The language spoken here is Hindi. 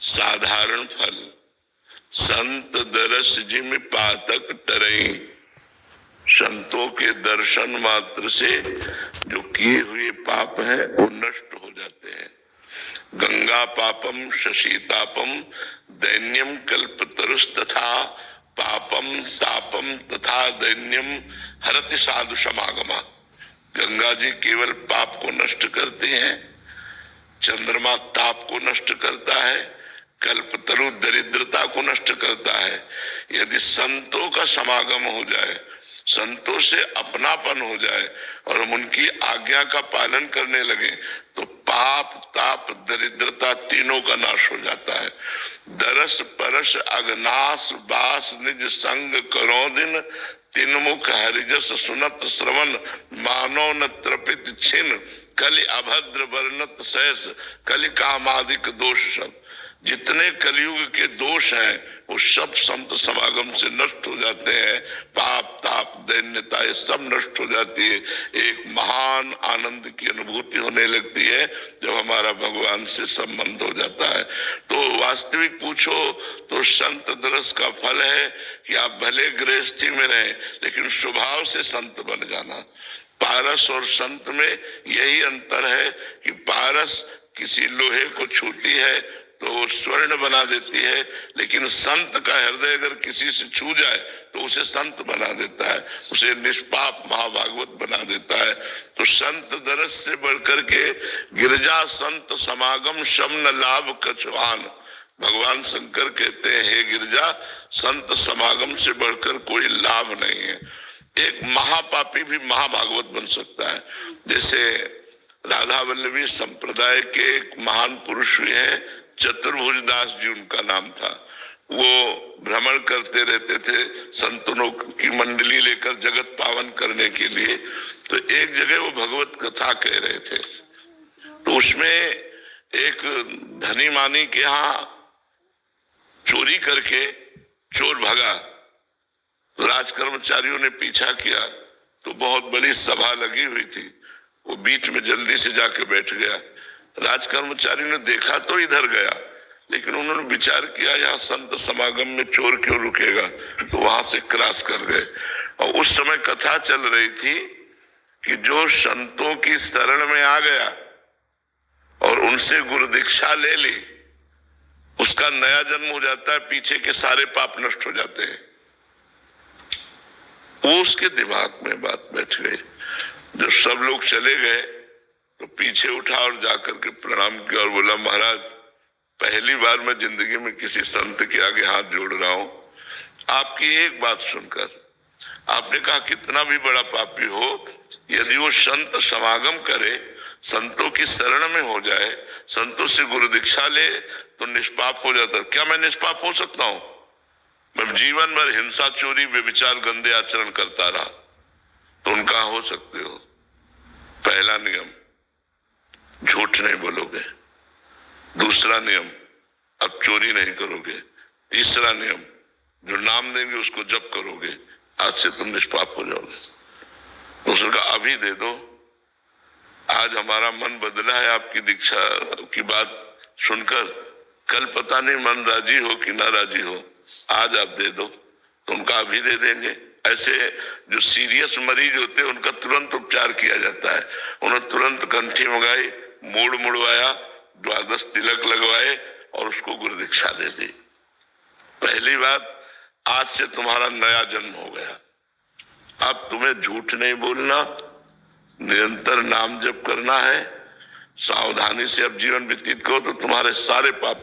साधारण फल। संत दरस जिम पातक तरई, संतों के दर्शन मात्र से जो किए हुए पाप हैं वो नष्ट हो जाते हैं। गंगा पापम शशीतापम दैन्यम कल्पतरुष तथा पापम तापम तथा दैन्यम हरति साधु समागमा। गंगा जी केवल पाप को नष्ट करते हैं, चंद्रमा ताप को नष्ट करता है, कल्पतरु दरिद्रता को नष्ट करता है। यदि संतों का समागम हो जाए, संतों से अपनापन हो जाए और हम उनकी आज्ञा का पालन करने लगे तो पाप ताप दरिद्रता तीनों का नाश हो जाता है। दरस परस अगनास बास निज संग करो दिन, तीन मुख हरिजस सुनत श्रवण मानो न त्रपित छिन, कलि अभद्र वर्णत सहस कलि कामादिक दोष सब। जितने कलयुग के दोष हैं वो सब संत समागम से नष्ट हो जाते हैं। पाप ताप दैन्यता ये सब नष्ट हो जाती है। एक महान आनंद की अनुभूति होने लगती है जब हमारा भगवान से संबंध हो जाता है। तो वास्तविक पूछो तो संत दरस का फल है कि आप भले गृहस्थी में रहें लेकिन स्वभाव से संत बन जाना। पारस और संत में यही अंतर है कि पारस किसी लोहे को छूती है तो वो स्वर्ण बना देती है, लेकिन संत का हृदय अगर किसी से छू जाए तो उसे संत बना देता है, उसे निष्पाप महाभागवत बना देता है। तो संत दरस से बढ़कर के गिरजा संत समागम शमन लाभ कछवान। भगवान शंकर कहते हैं हे गिरजा, संत समागम से बढ़कर कोई लाभ नहीं है। एक महापापी भी महाभागवत बन सकता है। जैसे राधा वल्लभी संप्रदाय के एक महान पुरुष हुए हैं, चतुर्भुज दास जी उनका नाम था। वो भ्रमण करते रहते थे संतों की मंडली लेकर जगत पावन करने के लिए। तो एक जगह वो भगवत कथा कह रहे थे, तो उसमें एक धनी मानी के यहाँ चोरी करके चोर भागा। राज कर्मचारियों ने पीछा किया तो बहुत बड़ी सभा लगी हुई थी, वो बीच में जल्दी से जाके बैठ गया। राज कर्मचारी ने देखा तो इधर गया, लेकिन उन्होंने विचार किया यहाँ संत समागम में चोर क्यों रुकेगा, तो वहां से क्रॉस कर गए। और उस समय कथा चल रही थी कि जो संतों की शरण में आ गया और उनसे गुरु दीक्षा ले ली, उसका नया जन्म हो जाता है, पीछे के सारे पाप नष्ट हो जाते हैं। वो उसके दिमाग में बात बैठ गई। जब सब लोग चले गए तो पीछे उठा और जाकर के प्रणाम किया और बोला, महाराज पहली बार मैं जिंदगी में किसी संत के आगे हाथ जोड़ रहा हूं। आपकी एक बात सुनकर, आपने कहा कितना भी बड़ा पापी हो, यदि वो संत समागम करे, संतों की शरण में हो जाए, संतों से गुरु दीक्षा ले तो निष्पाप हो जाता। क्या मैं निष्पाप हो सकता हूं? मैं जीवन भर हिंसा चोरी व्यभिचार गंदे आचरण करता रहा, तो उनका हो सकते हो। पहला नियम, झूठ नहीं बोलोगे। दूसरा नियम, अब चोरी नहीं करोगे। तीसरा नियम, जो नाम देंगे उसको जप करोगे, आज से तुम निष्पाप हो जाओगे। तो उसने कहा अभी दे दो, आज हमारा मन बदला है आपकी दीक्षा की बात सुनकर, कल पता नहीं मन राजी हो कि ना राजी हो, आज आप दे दो। तो उनका अभी दे देंगे। ऐसे जो सीरियस मरीज होते हैं उनका तुरंत उपचार किया जाता है। उन्होंने तुरंत कंठी मंगाई, मूड मुड़वाया, द्वादश तिलक लगवाए और उसको गुरु दीक्षा दे दी। पहली बात, आज से तुम्हारा नया जन्म हो गया। अब तुम्हें झूठ नहीं बोलना, निरंतर नाम जप करना है, सावधानी से अब जीवन व्यतीत करो तो तुम्हारे सारे पाप